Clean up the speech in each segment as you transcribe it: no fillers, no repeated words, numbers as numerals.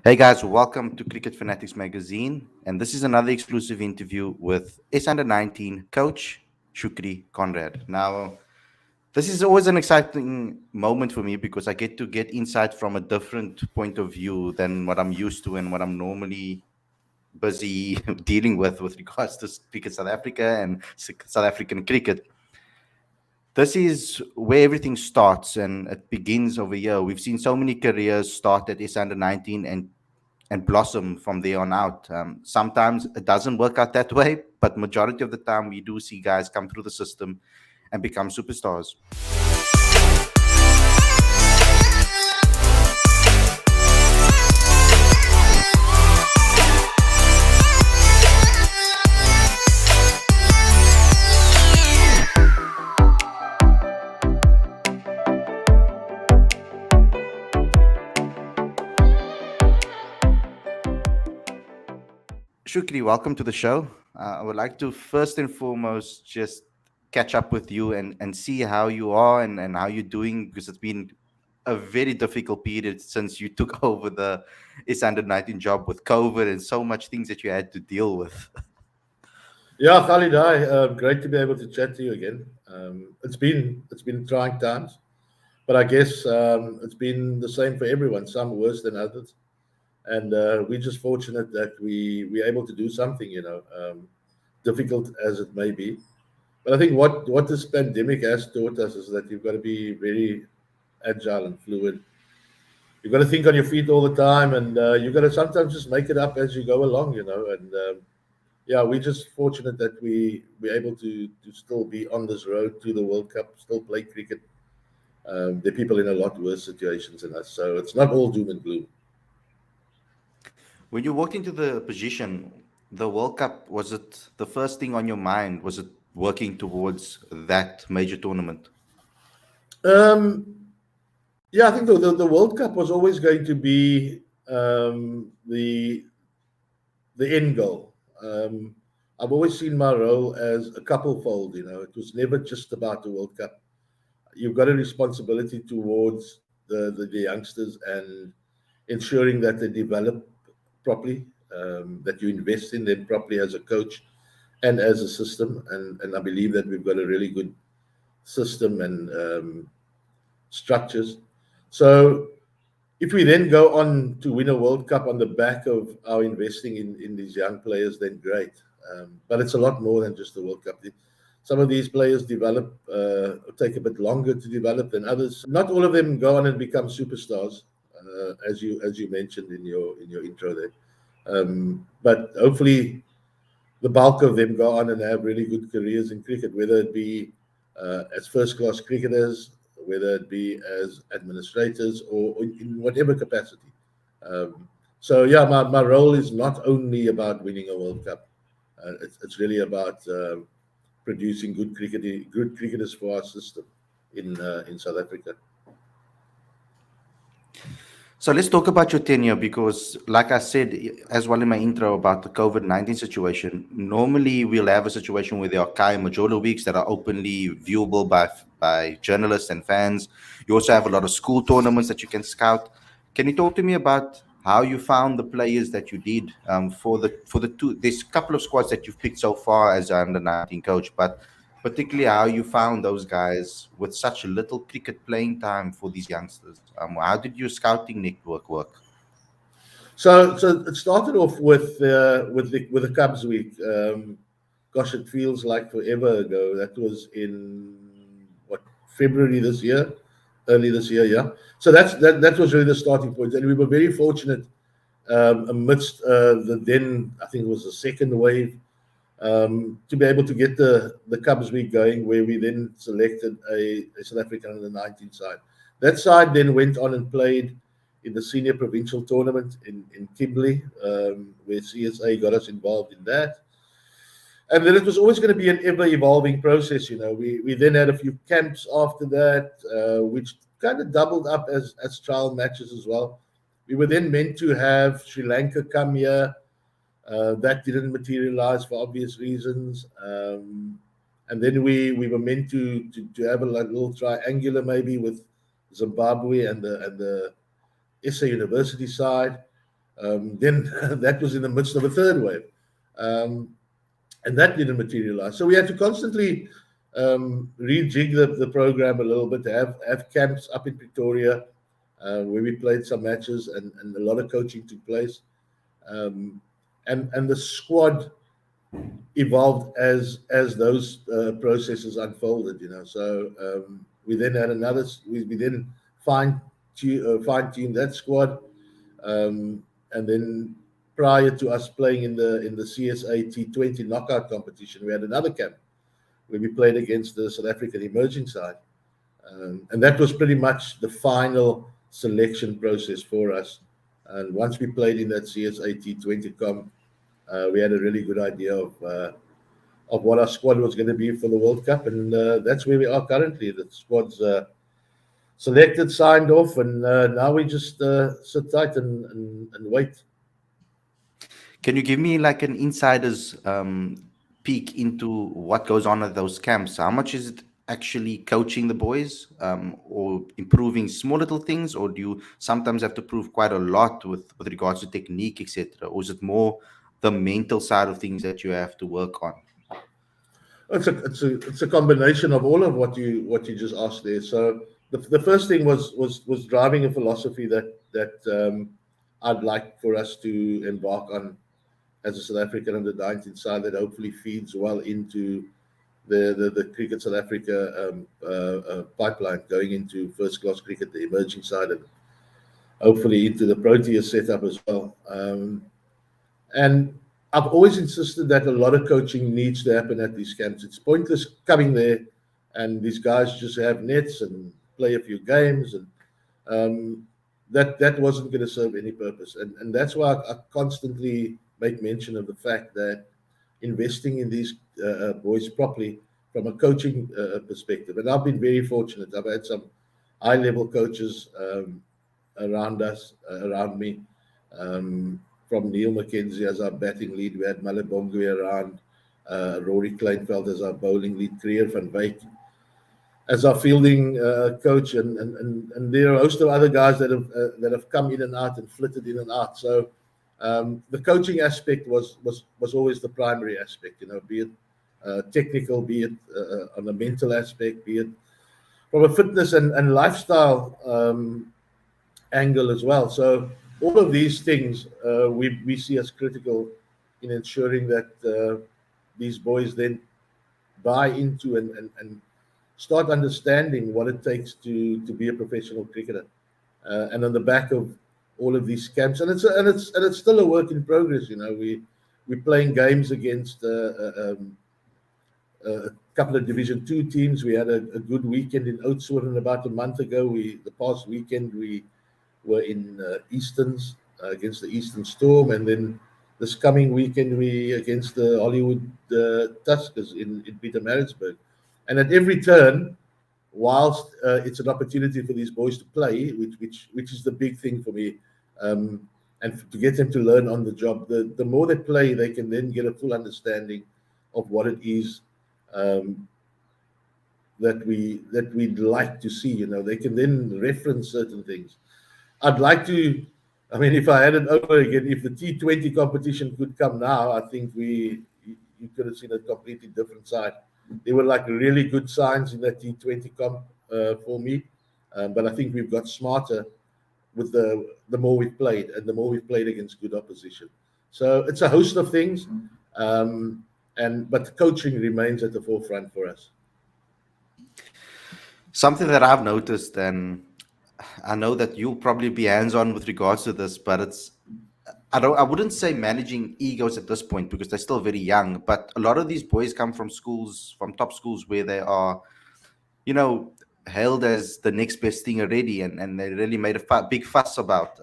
Hey guys, welcome to Cricket Fanatics magazine, and this is another exclusive interview with S under 19 coach Shukri Conrad. Now, this is always an exciting moment for me because I get to get insight from a different point of view than what I'm used to and what I'm normally busy dealing with regards to cricket South Africa and South African cricket. This is where everything starts and it begins over here. We've seen so many careers start at S under 19 and blossom from there on out. Sometimes it doesn't work out that way, but majority of the time we do see guys come through the system and become superstars. Shukri, welcome to the show. I would like to first and foremost just catch up with you and see how you are and how you're doing because it's been a very difficult period since you took over the S under 19 job with COVID and so much things that you had to deal with. Yeah, Khalid, hi. Great to be able to chat to you again. It's been trying times, but I guess it's been the same for everyone. Some worse than others, and we're just fortunate that we're able to do something. Difficult as it may be. But I think what this pandemic has taught us is that you've got to be very agile and fluid. You've got to think on your feet all the time, and you've got to sometimes just make it up as you go along. And yeah, we're just fortunate that we're able to still be on this road to the World Cup, still play cricket. There are people in a lot worse situations than us, so it's not all doom and gloom. When you walked into the position, the World Cup, was it the first thing on your mind? Was it working towards that major tournament? Um, yeah, I think the World Cup was always going to be the end goal. I've always seen my role as a couple fold. It was never just about the World Cup. You've got a responsibility towards the youngsters and ensuring that they develop properly, that you invest in them properly as a coach and as a system. And I believe that we've got a really good system and structures. So if we then go on to win a World Cup on the back of our investing in these young players, then great. But it's a lot more than just the World Cup. Some of these players develop, take a bit longer to develop than others. Not all of them go on and become superstars, as you mentioned in your intro there. But hopefully, the bulk of them go on and have really good careers in cricket, whether it be as first class cricketers, whether it be as administrators, or in whatever capacity. So, yeah, my role is not only about winning a World Cup, it's really about producing good cricketers for our system in South Africa. So let's talk about your tenure because, like I said as well in my intro about the COVID 19 situation, normally we'll have a situation where there are Kai Majolo weeks that are openly viewable by journalists and fans. You also have a lot of school tournaments that you can scout. Can you talk to me about how you found the players that you did for the two? There's a couple of squads that you've picked so far as an under 19 coach, but particularly how you found those guys with such little cricket playing time for these youngsters. How did your scouting network work? So it started off with the Cubs week. Gosh, it feels like forever ago. That was in what, February this year, early this year, yeah. So that was really the starting point, and we were very fortunate amidst the then, I think it was the second wave, to be able to get the Cubs week going, where we then selected a South African under 19 side. That side then went on and played in the senior provincial tournament in Kimberley, where CSA got us involved in that. And then it was always going to be an ever evolving process. We then had a few camps after that, which kind of doubled up as trial matches as well. We were then meant to have Sri Lanka come here. That didn't materialize for obvious reasons. And then we were meant to have a little triangular maybe with Zimbabwe and the SA University side. Then that was in the midst of a third wave. Um, and that didn't materialize. So we had to constantly rejig the program a little bit, have camps up in Pretoria where we played some matches and a lot of coaching took place. Um, and the squad evolved as those processes unfolded, you know. So we then had we then fine tuned that squad, and then prior to us playing in the CSA T20 knockout competition, we had another camp where we played against the South African emerging side, and that was pretty much the final selection process for us. And once we played in that CSA T20 comp, we had a really good idea of what our squad was going to be for the World Cup, and that's where we are currently. The squad's selected, signed off, and now we just sit tight and wait. Can you give me like an insider's peek into what goes on at those camps? How much is it actually coaching the boys, or improving small little things, or do you sometimes have to prove quite a lot with regards to technique, etc.? Or is it more the mental side of things that you have to work on? It's a combination of all of what you just asked there. So the first thing was driving a philosophy that I'd like for us to embark on as a South African under 19 side that hopefully feeds well into the Cricket South Africa pipeline going into first class cricket, the emerging side, and hopefully into the Proteas setup as well. And I've always insisted that a lot of coaching needs to happen at these camps. It's pointless coming there and these guys just have nets and play a few games, and that wasn't going to serve any purpose. And that's why I constantly make mention of the fact that investing in these boys properly from a coaching perspective. And I've been very fortunate. I've had some high level coaches around me. From Neil McKenzie as our batting lead, we had Malebongwe around, Rory Kleinveld as our bowling lead, Creer van Wyk as our fielding coach, and there are a host of other guys that have come in and out and flitted in and out. So the coaching aspect was always the primary aspect, you know, be it technical, be it on the mental aspect, be it from a fitness and lifestyle angle as well. So all of these things we see as critical in ensuring that these boys then buy into and start understanding what it takes to be a professional cricketer. And on the back of all of these camps, and it's still a work in progress. You know, we're playing games against a couple of Division Two teams. We had a good weekend in Oudtshoorn about a month ago. The past weekend we were in Eastons against the Eastern Storm, and then this coming weekend we against the Hollywood Tuskers in Pietermaritzburg. And at every turn, whilst it's an opportunity for these boys to play, which is the big thing for me, and to get them to learn on the job, the more they play, they can then get a full understanding of what it is that we'd like to see. You know, they can then reference certain things. I'd like to. I mean, if I had it over again, if the T20 competition could come now, I think you could have seen a completely different side. There were like really good signs in that T20 comp for me, but I think we've got smarter with the more we've played and the more we've played against good opposition. So it's a host of things, but the coaching remains at the forefront for us. Something that I've noticed, and I know that you'll probably be hands-on with regards to this, but I wouldn't say managing egos at this point because they're still very young, but a lot of these boys come from schools, from top schools where they are, you know, hailed as the next best thing already, and they really made a big fuss about.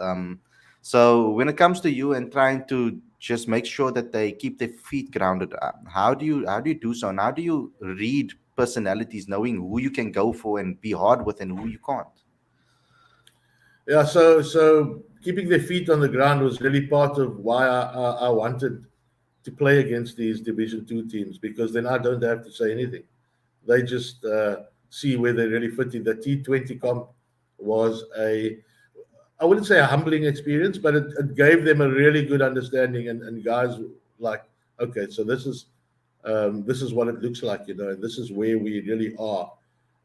So when it comes to you and trying to just make sure that they keep their feet grounded, how do you do so, and how do you read personalities, knowing who you can go for and be hard with and who you can't? Yeah, so keeping their feet on the ground was really part of why I wanted to play against these Division Two teams, because then I don't have to say anything. They just see where they really fit in. The T20 comp was I wouldn't say a humbling experience, but it gave them a really good understanding, and guys like, okay, so this is what it looks like, and this is where we really are.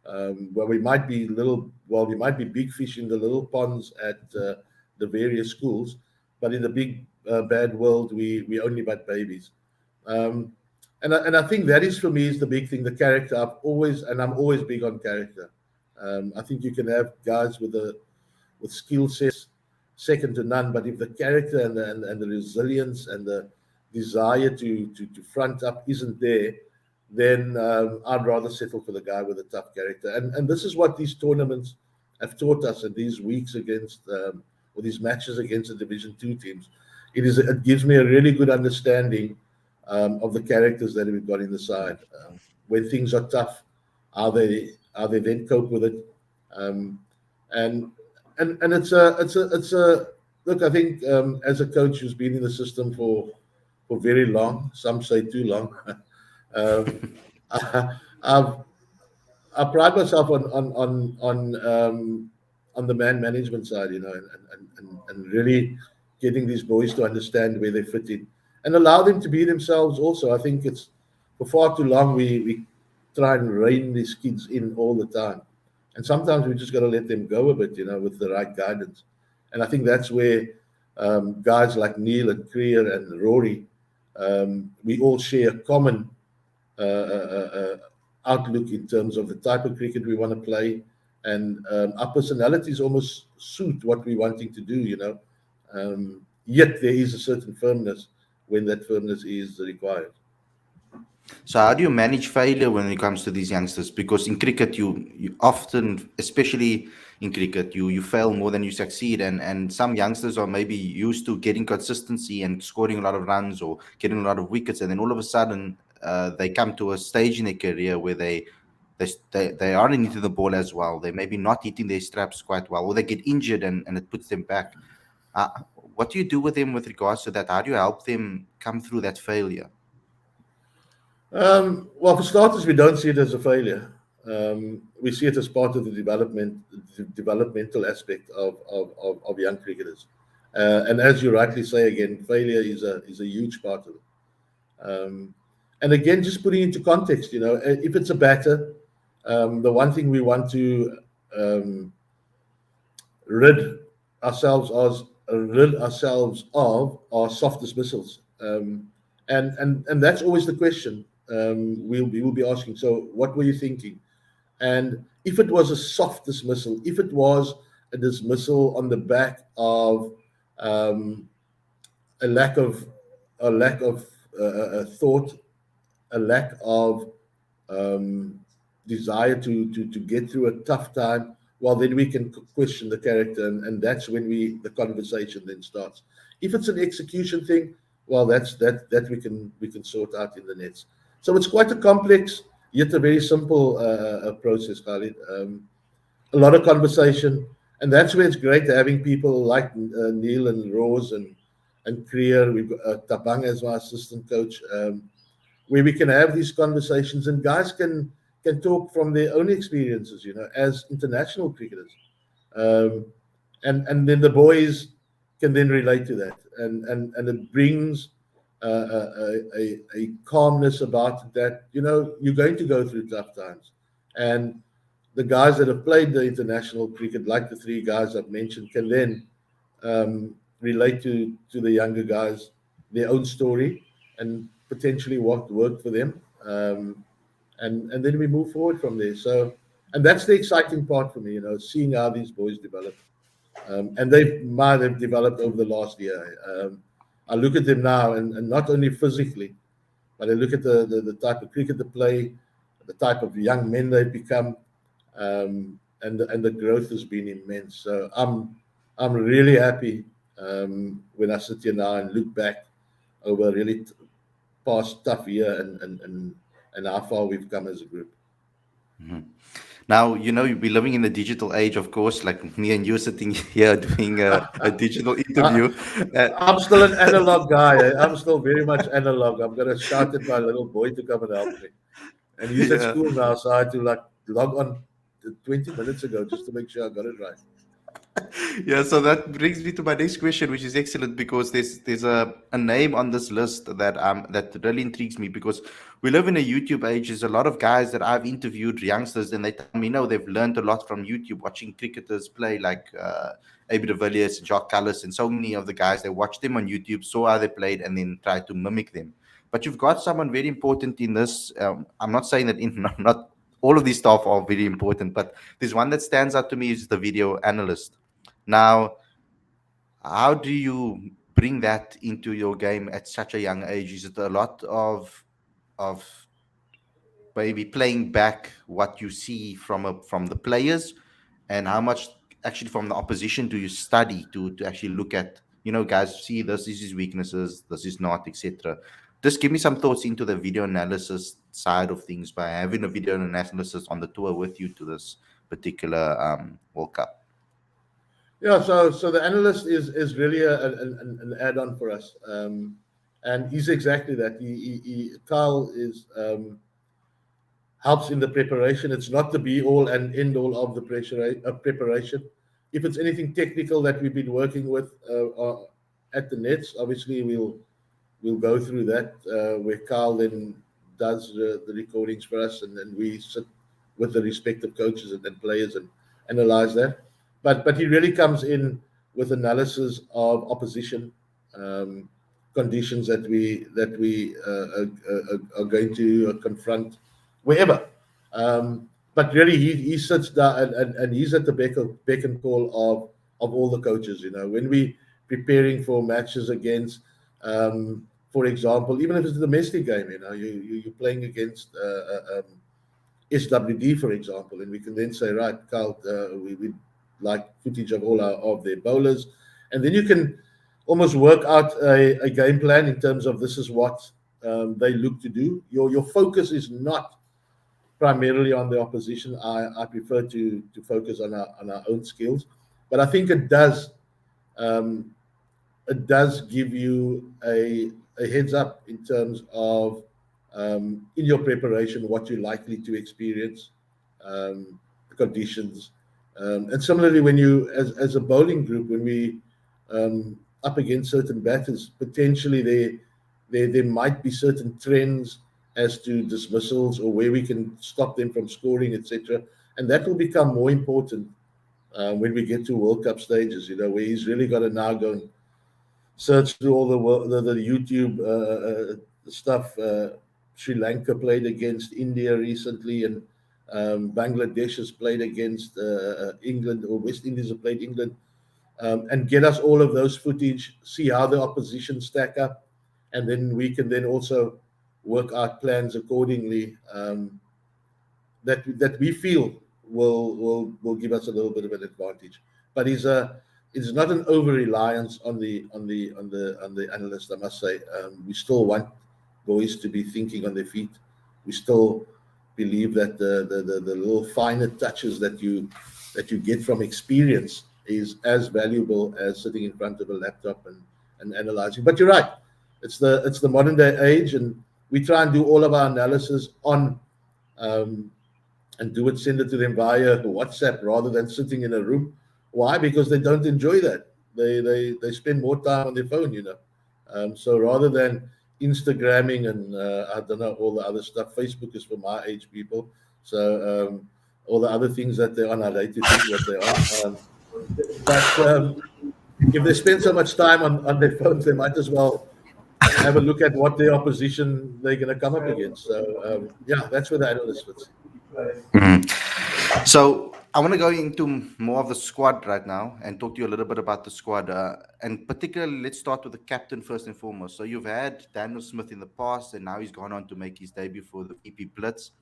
Well, we might be big fish in the little ponds at the various schools, but in the big bad world, we only but babies. Um, and I think that is for me is the big thing, the character. I'm always big on character. I think you can have guys with skill sets second to none, but if the character and the resilience and the desire to front up isn't there, then I'd rather settle for the guy with a tough character. And this is what these tournaments have taught us, and these weeks against or these matches against the Division Two teams. It gives me a really good understanding of the characters that we've got in the side. When things are tough, are they then cope with it? Um, and and it's a look. I think as a coach who's been in the system for very long, some say too long. um, I've I pride myself on the man management side, and really getting these boys to understand where they fit in and allow them to be themselves. Also, I think it's for far too long we try and rein these kids in all the time, and sometimes we just got to let them go a bit, with the right guidance. And I think that's where guys like Neil and Creer and Rory, we all share a common outlook in terms of the type of cricket we want to play, and our personalities almost suit what we're wanting to do. Yet there is a certain firmness when that firmness is required. So how do you manage failure when it comes to these youngsters? Because in cricket, you often, especially in cricket, you fail more than you succeed, and some youngsters are maybe used to getting consistency and scoring a lot of runs or getting a lot of wickets, and then all of a sudden they come to a stage in their career where they aren't hitting the ball as well. They maybe not hitting their straps quite well, or they get injured and it puts them back. Uh, what do you do with them with regards to that? How do you help them come through that failure? Well, for starters, we don't see it as a failure. We see it as part of the developmental aspect of young cricketers. And as you rightly say, again, failure is a huge part of it. Um, and again, just putting into context, if it's a batter, the one thing we want to um, rid rid ourselves of are soft dismissals. And that's always the question we will be asking. So, what were you thinking? And if it was a soft dismissal, if it was a dismissal on the back of um, a lack of thought, a lack of um, desire to get through a tough time, well, then we can question the character, and that's when the conversation then starts. If it's an execution thing, well, that we can sort out in the nets. So it's quite a complex yet a very simple process, Khalid. A lot of conversation, and that's where it's great having people like Neil and Rose and Creer. We've got Tabang as my assistant coach. Where we can have these conversations and guys can talk from their own experiences, as international cricketers, um, and then the boys can then relate to that, and it brings a calmness about it that you're going to go through tough times, and the guys that have played the international cricket, like the three guys I've mentioned, can then relate to the younger guys, their own story, and potentially what worked for them, and then we move forward from there. So, and that's the exciting part for me, seeing how these boys develop, and they've developed over the last year. I look at them now, and not only physically, but I look at the type of cricket they play, the type of young men they've become, and the growth has been immense. So I'm really happy when I sit here now and look back over a really past tough year, and how far we've come as a group. Mhm. Now, we're living in the digital age, of course, like me and you sitting here doing a digital I, interview. Uh, I'm still an analog guy. I'm still very much analog. I'm gonna shout at my little boy to come and help me. And he's at yeah. school now, so I had to like log on 20 minutes ago just to make sure I got it right. Yeah, so that brings me to my next question, which is excellent because there's a name on this list that really intrigues me because we live in a YouTube age. There's a lot of guys that I've interviewed, youngsters, and they tell me no, they've learned a lot from YouTube, watching cricketers play like AB de Villiers, Jacques Callis, and so many of the guys. They watched them on YouTube, saw how they played, and then tried to mimic them. But you've got someone very important in this. I'm not saying that not all of these staff are very important, but there's one that stands out to me is the video analyst. Now, how do you bring that into your game at such a young age? Is it a lot of maybe playing back what you see from the players, and how much actually from the opposition do you study to actually look at, guys, see this is weaknesses, this is not, etc. Just give me some thoughts into the video analysis side of things by having a video analysis on the tour with you to this particular World Cup. Yeah, so the analyst is really an add-on for us, and he's exactly that. Kyle is helps in the preparation. It's not the be all and end all of the preparation. If it's anything technical that we've been working with at the nets, obviously we'll go through that, where Kyle then does the recordings for us, and then we sit with the respective coaches and players and analyze that. But he really comes in with analysis of opposition, conditions that we are going to confront wherever. But really, he sits down and he's at the beck and call of all the coaches. When we preparing for matches against, for example, even if it's a domestic game, you're playing against SWD, for example, and we can then say, right, Carl, we like footage of all of their bowlers, and then you can almost work out a game plan in terms of this is what they look to do. Your focus is not primarily on the opposition. I prefer to focus on our own skills, but I think um, it does give you a heads up in terms of in your preparation what you're likely to experience, conditions, and similarly when you as a bowling group, when we up against certain batters, potentially there might be certain trends as to dismissals or where we can stop them from scoring, etc. And that will become more important when we get to World Cup stages, where he's really got to now go and search through all the YouTube stuff. Sri Lanka played against India recently, and Bangladesh has played against England, or West Indies have played England, and get us all of those footage, see how the opposition stack up, and then we can then also work out plans accordingly, that we feel will give us a little bit of an advantage. But it's not an over reliance on the analyst, I must say. We still want boys to be thinking on their feet. We still believe that the little finer touches that you get from experience is as valuable as sitting in front of a laptop and analyzing. But you're right, it's the modern day age, and we try and do all of our analysis on and send it to them via WhatsApp rather than sitting in a room. Why? Because they don't enjoy that. They spend more time on their phone. So rather than Instagramming and I don't know, all the other stuff, Facebook is for my age people. So all the other things that they're on, I hate to think what they are. But if they spend so much time on their phones, they might as well have a look at what the opposition they're going to come up against. So yeah, that's where the analyst fits. So I want to go into more of the squad right now and talk to you a little bit about the squad. And particularly, let's start with the captain first and foremost. So you've had Daniel Smith in the past, and now he's gone on to make his debut for the VP Blitz.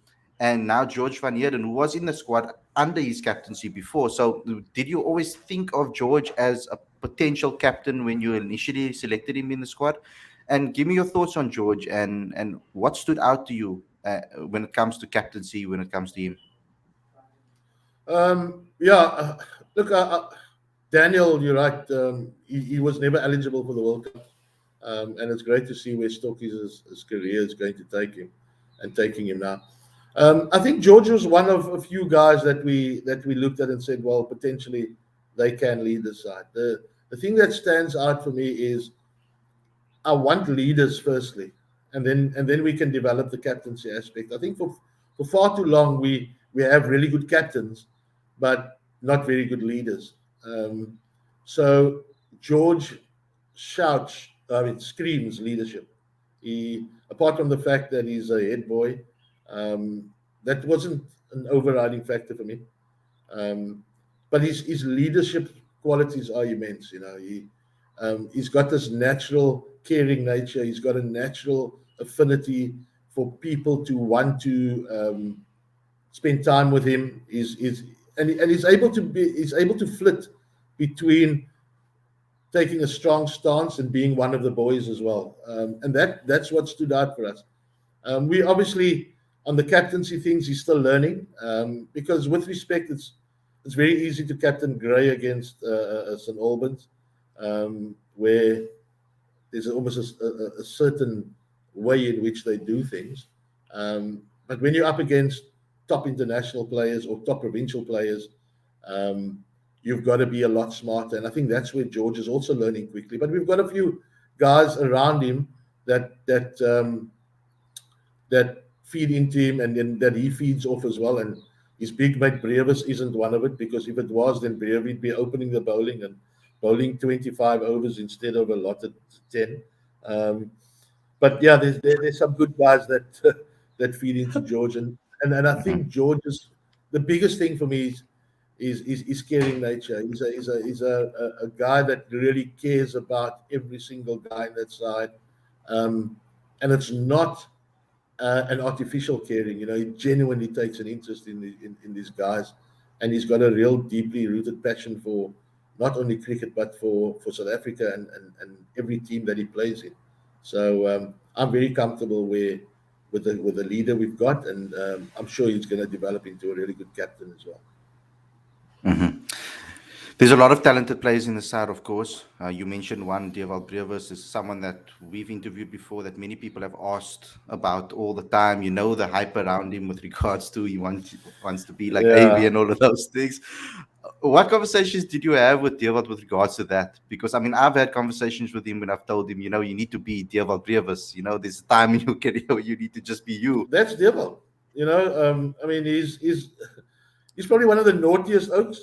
And now George van Heerden, who was in the squad under his captaincy before. So did you always think of George as a potential captain when you initially selected him in the squad? And give me your thoughts on George and what stood out to you when it comes to captaincy, when it comes to him. Yeah, look, Daniel, you're right. He was never eligible for the World Cup, and it's great to see where Stocky's career is going to take him, and taking him now. I think George was one of a few guys that we looked at and said, well, potentially they can lead the side. The thing that stands out for me is I want leaders firstly, and then we can develop the captaincy aspect. I think for far too long we have really good captains, but not very good leaders. Um, so George shouts, I mean, screams leadership. He, apart from the fact that he's a head boy, that wasn't an overriding factor for me. Um, but his leadership qualities are immense. You know, he's got this natural caring nature. He's got a natural affinity for people to want to spend time with him. And he's able to flit between taking a strong stance and being one of the boys as well. And that's what stood out for us. We obviously on the captaincy things he's still learning because with respect it's very easy to captain Gray against St Albans where there's almost a certain way in which they do things. But when you're up against top international players or top provincial players, um, you've got to be a lot smarter. And I think that's where George is also learning quickly. But we've got a few guys around him that feed into him and then that he feeds off as well. And his big mate Brevis isn't one of it because if it was, then Brevis would be opening the bowling and bowling 25 overs instead of a lot at 10. Um, but yeah, there's some good guys that that feed into George, and I Mhm. think George is the biggest thing for me is caring nature. He's a guy that really cares about every single guy in that side, um, and it's not an artificial caring. You know, he genuinely takes an interest in these guys, and he's got a real deeply rooted passion for not only cricket but for South Africa and every team that he plays in. So I'm very comfortable with the leader we've got, and I'm sure he's going to develop into a really good captain as well. Mhm. There's a lot of talented players in the side, of course. You mentioned one, Dewald Brevis, is someone that we've interviewed before that many people have asked about all the time. You know, the hype around him with regards to wants to be like AV Yeah, and all of those things. What conversations did you have with Dewald with regards to that? Because I mean, I've had conversations with him when I've told him, you know, you need to be Dewald Brevis. You know, there's a time in your career where you need to just be you. that's Devil. You know, I mean, he's probably one of the naughtiest oaks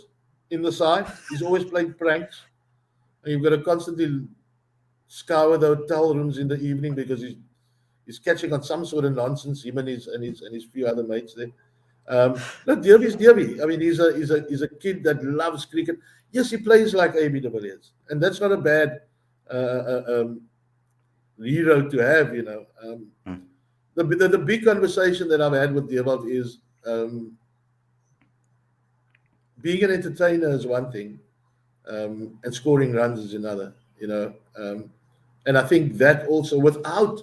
in the side. He's always playing pranks, and you've got to constantly scour the hotel rooms in the evening because he's catching on some sort of nonsense. Him and his few other mates there. No, Devy's Devy. I mean, he's a kid that loves cricket. Yes, he plays like AB de Villiers, and that's not a bad hero to have. You know, Mm. the big conversation that I've had with Dewald is being an entertainer is one thing, and scoring runs is another. You know, and I think that also without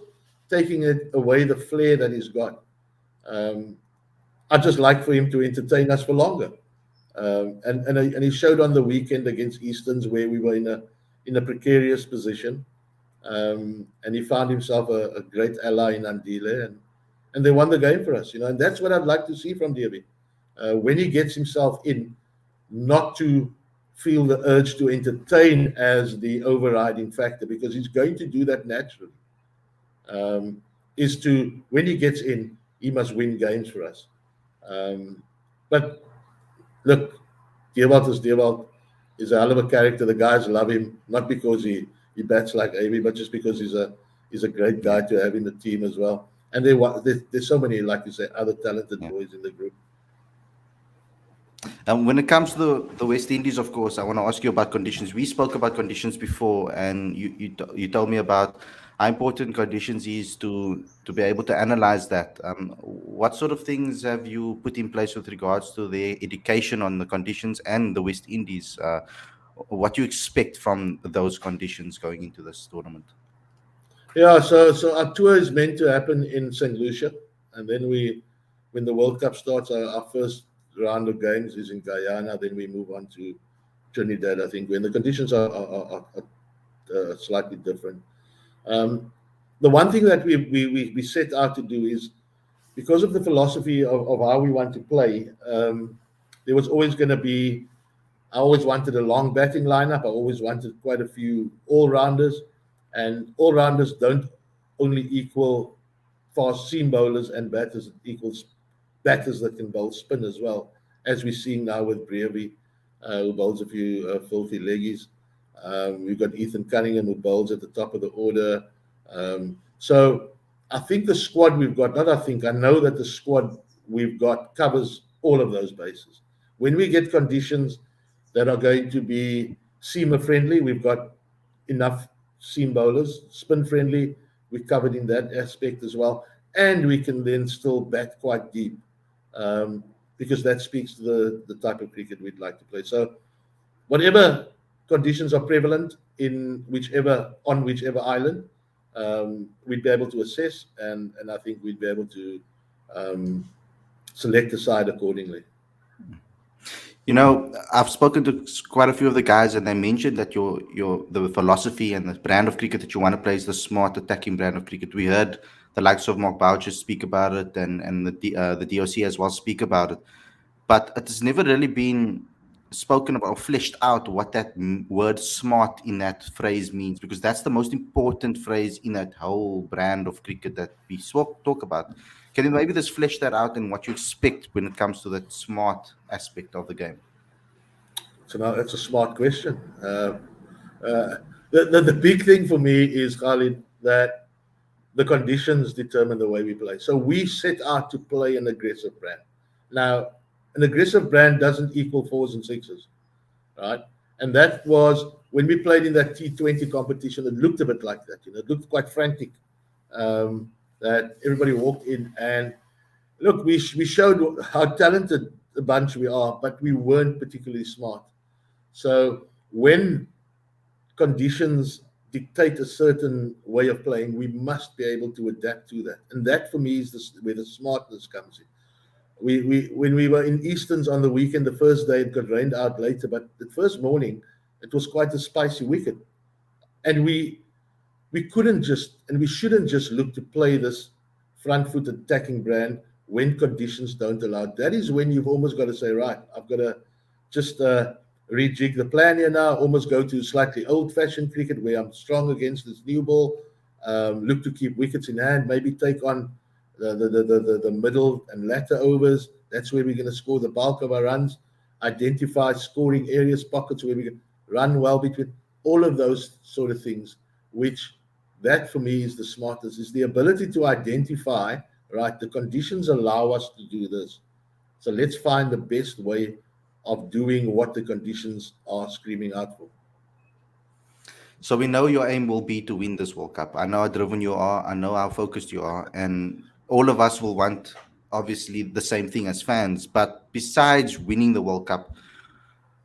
taking it away the flair that he's got. Um, I just like for him to entertain us for longer. And he showed on the weekend against Easterns where we were in a precarious position, and he found himself a great ally in Andile, and they won the game for us. You know, and that's what I'd like to see from Davy when he gets himself in, not to feel the urge to entertain as the overriding factor because he's going to do that naturally. Is to when he gets in, he must win games for us. Um, but look, Dewald is Dewald. He's a hell of a character. The guys love him, not because he bats like Amy, but just because he's a great Yeah. guy to have in the team as well. And there's so many, like you say, other talented Yeah. boys in the group. When it comes to the West Indies, of course, I want to ask you about conditions. We spoke about conditions before, and you told me about how important conditions is to be able to analyze that. What sort of things have you put in place with regards to their education on the conditions and the West Indies? What you expect from those conditions going into this tournament? Yeah, so our tour is meant to happen in St. Lucia, and then when the World Cup starts, our first round of games is in Guyana. Then we move on to Trinidad. I think when the conditions are slightly different. Um, the one thing that we set out to do is because of the philosophy of how we want to play. There was always going to be I always wanted a long batting lineup. I always wanted quite a few all-rounders, and all-rounders don't only equal fast seam bowlers and batters. It equals batters that can bowl spin as well, as we're seeing now with Brevi, who bowls a few filthy leggies. We've got Ethan Cunningham, who bowls at the top of the order. So I think the squad we've got, not I think, I know that the squad we've got covers all of those bases. When we get conditions that are going to be seamer friendly, we've got enough seam bowlers. Spin friendly, we're covered in that aspect as well. And we can then still bat quite deep, because that speaks to the type of cricket we'd like to play. So whatever conditions are prevalent on whichever island, we'd be able to assess, and I think we'd be able to select a side accordingly. You know, I've spoken to quite a few of the guys, and they mentioned that the philosophy and the brand of cricket that you want to play is the smart attacking brand of cricket. We heard the likes of Mark Boucher speak about it, and the DOC as well speak about it, but it has never really been spoken about or fleshed out what that word smart in that phrase means, because that's the most important phrase in that whole brand of cricket that we talk about. Can you maybe just flesh that out and what you expect when it comes to that smart aspect of the game? So now that's a smart question. The big thing for me is, Khalid, that the conditions determine the way we play. So we set out to play an aggressive brand. Now, an aggressive brand doesn't equal fours and sixes, right? And that was when we played in that T20 competition. It looked a bit like that, It looked quite frantic. That everybody walked in and look, we showed how talented a bunch we are, but we weren't particularly smart. So when conditions dictate a certain way of playing, we must be able to adapt to that. And that for me is where the smartness comes in. When we were in Easton's on the weekend, the first day it got rained out later, but the first morning it was quite a spicy wicket. And we couldn't just, and we shouldn't just look to play this front-foot attacking brand when conditions don't allow. That is when you've almost got to say, right, I've got to just rejig the plan here now, almost go to slightly old-fashioned cricket where I'm strong against this new ball, look to keep wickets in hand, maybe take on the middle and latter overs. That's where we're going to score the bulk of our runs, identify scoring areas, pockets where we can run well between, all of those sort of things, which that for me is the smartest, is the ability to identify, right, the conditions allow us to do this. So let's find the best way of doing what the conditions are screaming out for. So we know your aim will be to win this World Cup. I know how driven you are. I know how focused you are. And all of us will want, obviously, the same thing as fans. But besides winning the World Cup,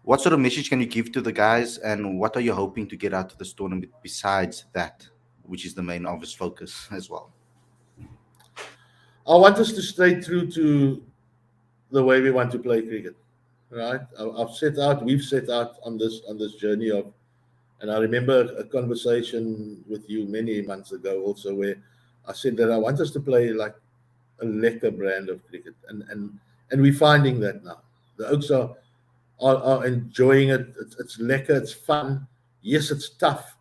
what sort of message can you give to the guys? And what are you hoping to get out of this tournament besides that, which is the main obvious focus as well? I want us to stay true to the way we want to play cricket, right? We've set out on this journey of, and I remember a conversation with you many months ago also where I said that I want us to play like a lekker brand of cricket, and we're finding that now. The Oaks are enjoying it. It's lekker, it's fun. Yes, it's tough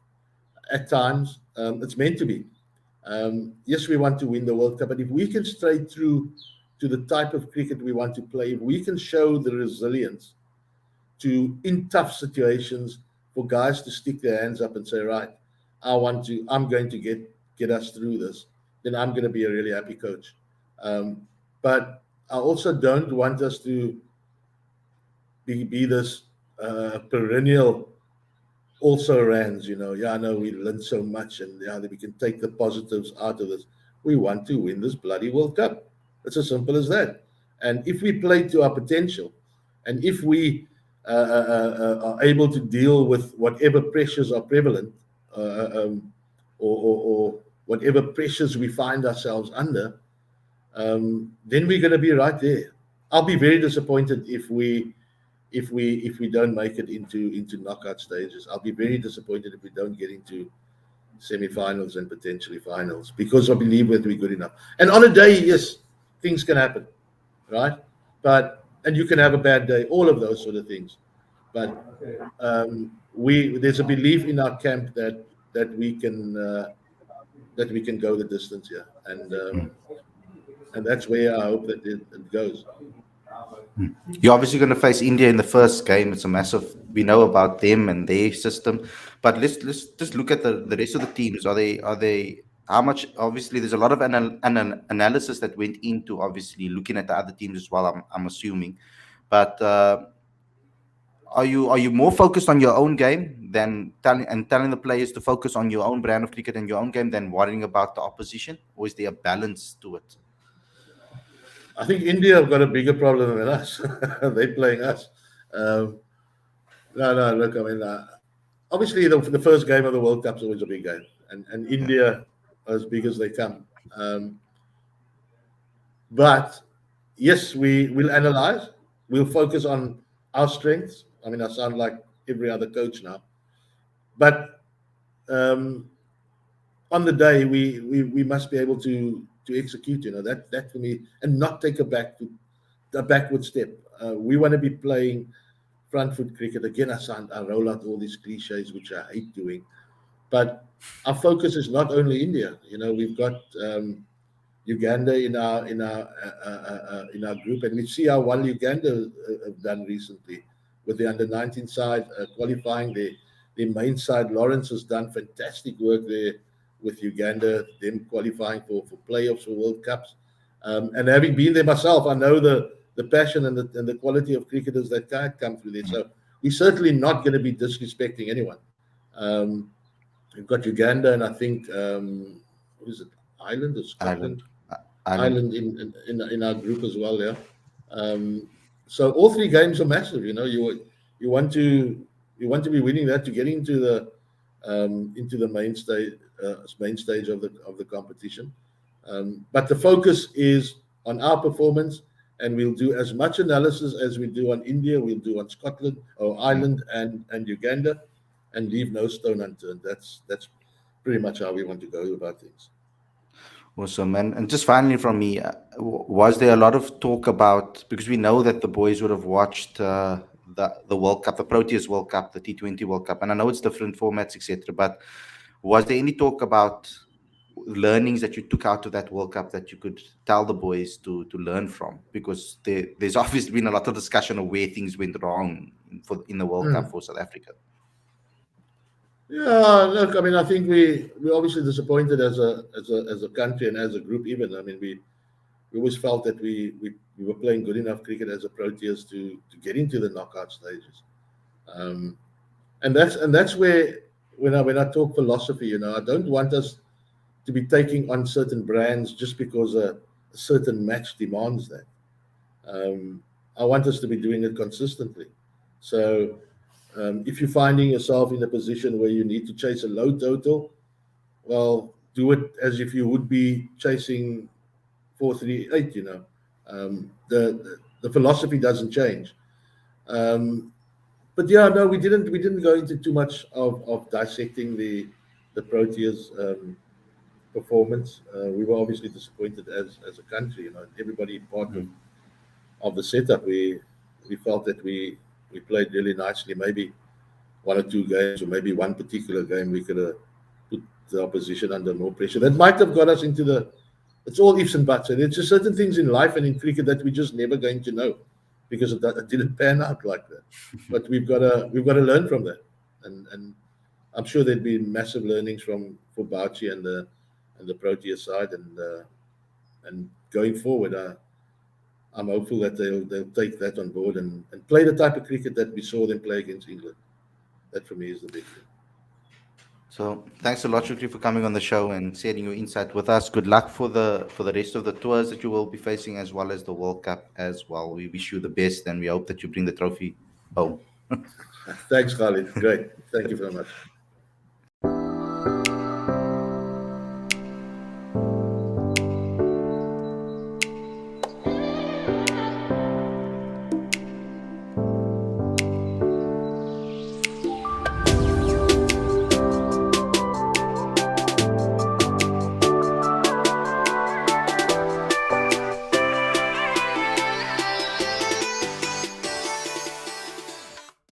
at times. It's meant to be. Yes, we want to win the World Cup, but if we can stray through to the type of cricket we want to play, if we can show the resilience to, in tough situations, for guys to stick their hands up and say, right, I'm going to get us through this, then I'm going to be a really happy coach. But I also don't want us to be this perennial also rans, Yeah, I know we learned so much, and that we can take the positives out of this. We want to win this bloody World Cup. It's as simple as that. And if we play to our potential, and if we are able to deal with whatever pressures are prevalent, or whatever pressures we find ourselves under, then we're going to be right there. I'll be very disappointed if we don't make it into knockout stages. I'll be very disappointed if we don't get into semi-finals and potentially finals, because I believe that we're good enough. And on a day, yes, things can happen, right? And you can have a bad day, all of those sort of things. But we there's a belief in our camp that we can go the distance here, and that's where I hope that it goes. You're obviously going to face India in the first game. It's a massive. We know about them and their system, but let's just look at the rest of the teams. Are they how much? Obviously, there's a lot of analysis that went into obviously looking at the other teams as well. I'm assuming, but are you more focused on your own game than telling the players to focus on your own brand of cricket and your own game than worrying about the opposition, or is there a balance to it? I think India have got a bigger problem than us. They're playing us. Um, no, no. Look, I mean, obviously the first game of the World Cup is always a big game, and Yeah. India are as big as they come. Um, but yes, we will analyze. We'll focus on our strengths. I mean, I sound like every other coach now, but um, on the day we must be able to execute. That for me, and not take a backward step. We want to be playing front foot cricket again. I roll out all these cliches, which I hate doing, but our focus is not only India. We've got Uganda in our group, and we see how well Uganda have done recently with the under 19 side qualifying. The main side, Lawrence has done fantastic work there with Uganda, them qualifying for playoffs for World Cups. And having been there myself, I know the passion and the quality of cricketers that can't come through there. So we're certainly not going to be disrespecting anyone. Um, we've got Uganda, and I think what is it, Ireland or Scotland? Ireland, Ireland. Ireland in our group as well. Yeah. Um, so all three games are massive. You want to be winning that to get into the main stage of the competition. But the focus is on our performance, and we'll do as much analysis as we do on India. We'll do on Scotland or Ireland and Uganda, and leave no stone unturned. That's pretty much how we want to go about things. Awesome. And just finally from me, was there a lot of talk about, because we know that the boys would have watched the World Cup, the Proteas World Cup, the T20 World Cup, and I know it's different formats, etc. But was there any talk about learnings that you took out of that World Cup that you could tell the boys to learn from? Because there's obviously been a lot of discussion of where things went wrong in the World Cup Mm. for South Africa. Yeah, look, I mean, I think we obviously disappointed as a country and as a group. Even, I mean, we always felt that we were playing good enough cricket as a Proteas to get into the knockout stages. Um, and that's where when I talk philosophy, I don't want us to be taking on certain brands just because a certain match demands that. I want us to be doing it consistently. So if you're finding yourself in a position where you need to chase a low total, well, do it as if you would be chasing 438. The philosophy doesn't change. But yeah, no, we didn't go into too much of dissecting the Proteas performance. We were obviously disappointed as a country. Everybody part of the setup. We felt that we played really nicely. Maybe one or two games, or maybe one particular game, we could have put the opposition under more pressure. That might have got us into the. It's all ifs and buts, and it's just certain things in life and in cricket that we're just never going to know because it didn't pan out like that. But we've got to learn from that, and I'm sure there'd be massive learnings from for Bauchi and the Protea side, and going forward, I'm hopeful that they'll take that on board and play the type of cricket that we saw them play against England. That for me is the big thing. So thanks a lot, Shukri, for coming on the show and sharing your insight with us. Good luck for the rest of the tours that you will be facing, as well as the World Cup as well. We wish you the best, and we hope that you bring the trophy home. Thanks, Khalid. Great. Thank you very much.